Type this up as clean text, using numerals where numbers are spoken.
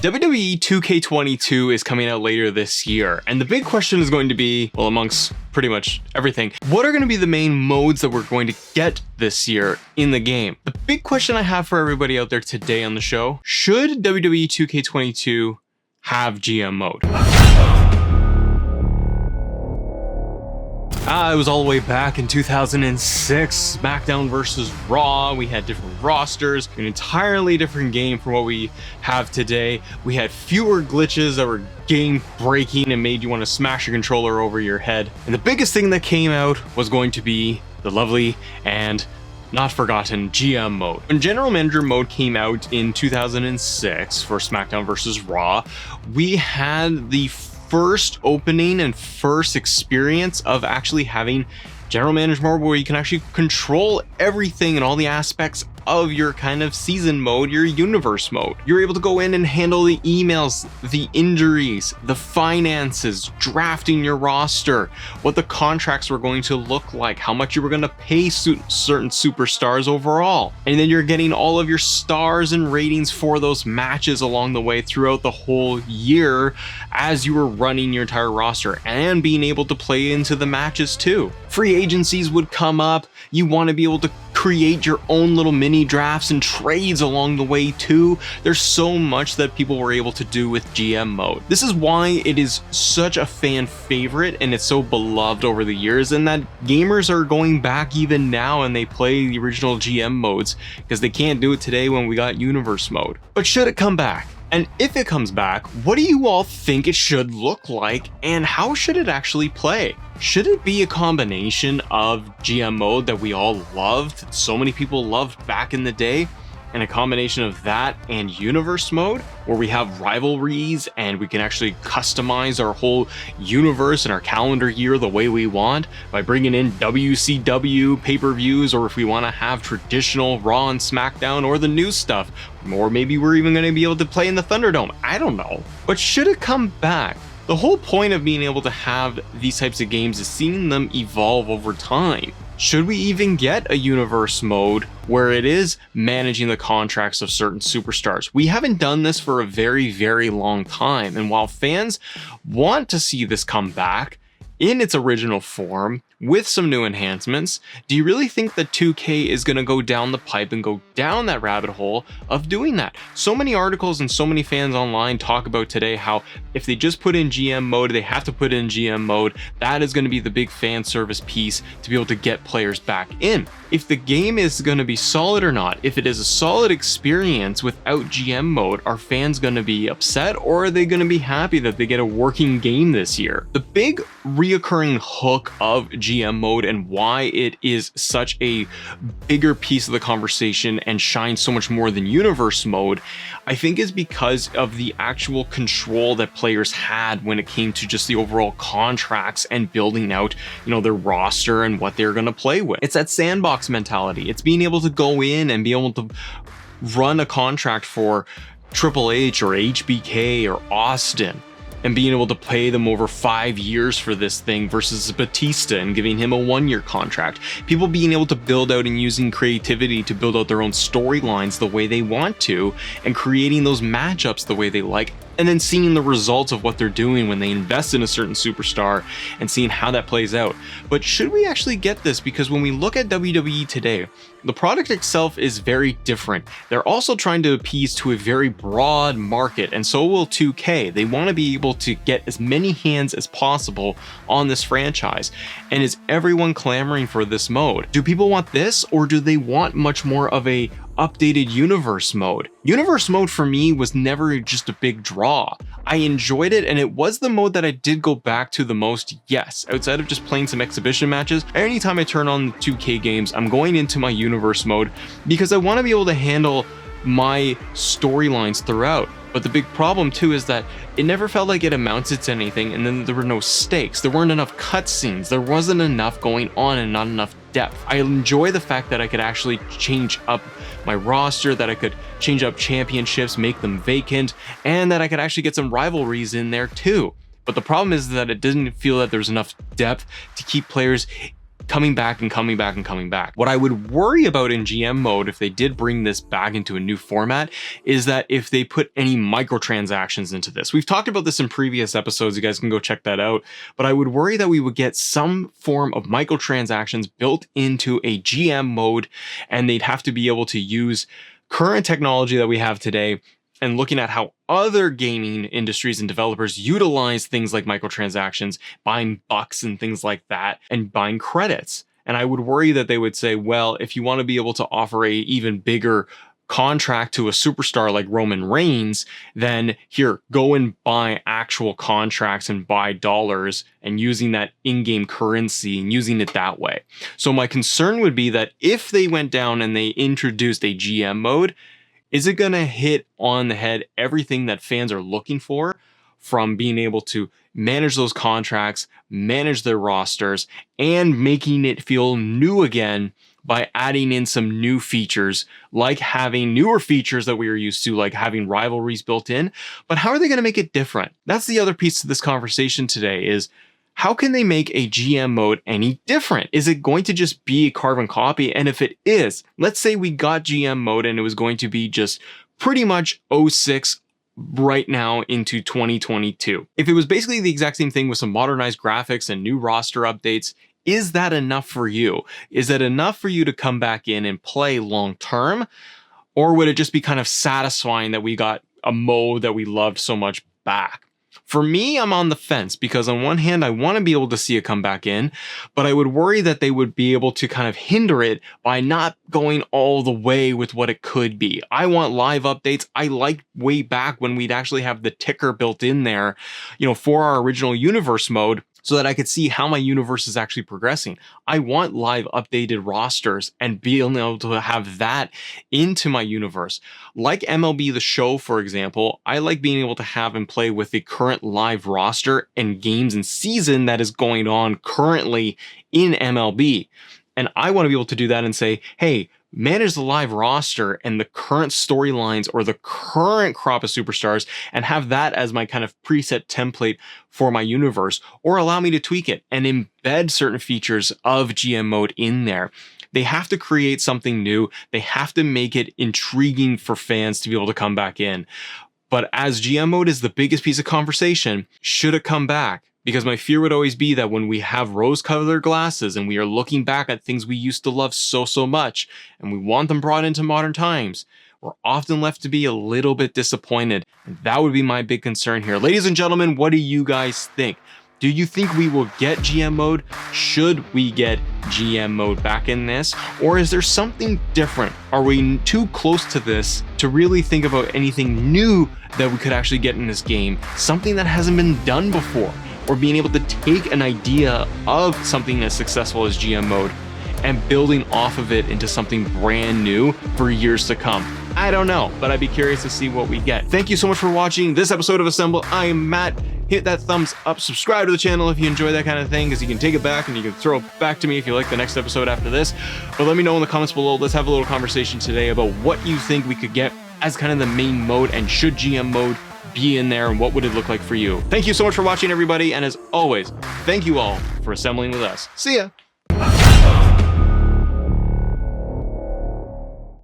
WWE 2K22 is coming out later this year, and the big question is going to be, well, amongst pretty much everything, what are going to be the main modes that we're going to get this year in the game? The big question I have for everybody out there today on the show, should WWE 2K22 have GM mode? It was all the way back in 2006, SmackDown versus Raw. We had different rosters, an entirely different game from what we have today. We had fewer glitches that were game breaking and made you want to smash your controller over your head. And the biggest thing that came out was going to be the lovely and not forgotten GM mode. When General Manager mode came out in 2006 for SmackDown versus Raw, we had the first opening and first experience of actually having General Manager mode where you can actually control everything and all the aspects of your kind of season mode, your universe mode. You're able to go in and handle the emails, the injuries, the finances, drafting your roster, what the contracts were going to look like, how much you were going to pay certain superstars overall. And then you're getting all of your stars and ratings for those matches along the way throughout the whole year as you were running your entire roster and being able to play into the matches too. Free agencies would come up. You want to be able to create your own little mini drafts and trades along the way too. There's so much that people were able to do with GM mode. This is why it is such a fan favorite and it's so beloved over the years, and that gamers are going back even now and they play the original GM modes because they can't do it today when we got universe mode. But should it come back? And if it comes back, what do you all think it should look like and how should it actually play? Should it be a combination of GM mode that we all loved, so many people loved back in the day, and a combination of that and universe mode where we have rivalries and we can actually customize our whole universe and our calendar year the way we want by bringing in WCW pay-per-views, or if we want to have traditional Raw and SmackDown or the new stuff, or maybe we're even going to be able to play in the Thunderdome. I don't know. But should it come back? The whole point of being able to have these types of games is seeing them evolve over time. Should we even get a universe mode where it is managing the contracts of certain superstars? We haven't done this for a very, very long time. And while fans want to see this come back in its original form with some new enhancements, do you really think that 2K is going to go down the pipe and go down that rabbit hole of doing that? So many articles and so many fans online talk about today how if they just put in GM mode, they have to put in GM mode. That is going to be the big fan service piece to be able to get players back in. If the game is going to be solid or not, if it is a solid experience without GM mode, are fans going to be upset or are they going to be happy that they get a working game this year? The big reoccurring hook of GM mode and why it is such a bigger piece of the conversation and shines so much more than universe mode, I think is because of the actual control that players had when it came to just the overall contracts and building out, their roster and what they're going to play with. It's that sandbox mentality. It's being able to go in and be able to run a contract for Triple H or HBK or Austin and being able to pay them over 5 years for this thing versus Batista and giving him a 1-year contract. People being able to build out and using creativity to build out their own storylines the way they want to and creating those matchups the way they like, and then seeing the results of what they're doing when they invest in a certain superstar and seeing how that plays out. But should we actually get this? Because when we look at WWE today, the product itself is very different. They're also trying to appease to a very broad market, and so will 2K. They want to be able to get as many hands as possible on this franchise. And is everyone clamoring for this mode? Do people want this, or do they want much more of a updated universe mode? Universe mode for me was never just a big draw. I enjoyed it and it was the mode that I did go back to the most, yes. Outside of just playing some exhibition matches, anytime I turn on 2K games, I'm going into my universe mode because I want to be able to handle my storylines throughout. But the big problem too is that it never felt like it amounted to anything, and then there were no stakes. There weren't enough cutscenes. There wasn't enough going on and not enough depth. I enjoy the fact that I could actually change up my roster, that I could change up championships, make them vacant, and that I could actually get some rivalries in there too. But the problem is that it didn't feel that there's enough depth to keep players coming back and coming back and coming back. What I would worry about in GM mode, if they did bring this back into a new format, is that if they put any microtransactions into this. We've talked about this in previous episodes, you guys can go check that out, but I would worry that we would get some form of microtransactions built into a GM mode, and they'd have to be able to use current technology that we have today and looking at how other gaming industries and developers utilize things like microtransactions, buying bucks and things like that, and buying credits. And I would worry that they would say, well, if you want to be able to offer a even bigger contract to a superstar like Roman Reigns, then here, go and buy actual contracts and buy dollars and using that in-game currency and using it that way. So my concern would be that if they went down and they introduced a GM mode, is it going to hit on the head everything that fans are looking for, from being able to manage those contracts, manage their rosters, and making it feel new again by adding in some new features, like having newer features that we are used to, like having rivalries built in. But how are they going to make it different? That's the other piece to this conversation today, is how can they make a GM mode any different? Is it going to just be a carbon copy? And if it is, let's say we got GM mode and it was going to be just pretty much 06 right now into 2022. If it was basically the exact same thing with some modernized graphics and new roster updates, is that enough for you? Is that enough for you to come back in and play long term? Or would it just be kind of satisfying that we got a mode that we loved so much back? For me, I'm on the fence, because on one hand, I want to be able to see it come back in, but I would worry that they would be able to kind of hinder it by not going all the way with what it could be. I want live updates. I liked way back when we'd actually have the ticker built in there, for our original universe mode, so that I could see how my universe is actually progressing. I want live updated rosters and being able to have that into my universe. Like MLB The Show, for example, I like being able to have and play with the current live roster and games and season that is going on currently in MLB. And I want to be able to do that and say, hey, manage the live roster and the current storylines or the current crop of superstars, and have that as my kind of preset template for my universe, or allow me to tweak it and embed certain features of GM mode in there. They have to create something new. They have to make it intriguing for fans to be able to come back in. But as GM mode is the biggest piece of conversation, should it come back? Because my fear would always be that when we have rose-colored glasses and we are looking back at things we used to love so much, and we want them brought into modern times, we're often left to be a little bit disappointed. And that would be my big concern here. Ladies and gentlemen, what do you guys think? Do you think we will get GM mode? Should we get GM mode back in this? Or is there something different? Are we too close to this to really think about anything new that we could actually get in this game? Something that hasn't been done before? Or being able to take an idea of something as successful as GM mode and building off of it into something brand new for years to come. I don't know, but I'd be curious to see what we get. Thank you so much for watching this episode of Assemble. I am Matt. Hit that thumbs up, subscribe to the channel if you enjoy that kind of thing, because you can take it back and you can throw it back to me if you like the next episode after this. But let me know in the comments below. Let's have a little conversation today about what you think we could get as kind of the main mode, and should GM mode be in there, and what would it look like for you? Thank you so much for watching, everybody, and as always, thank you all for assembling with us. See ya!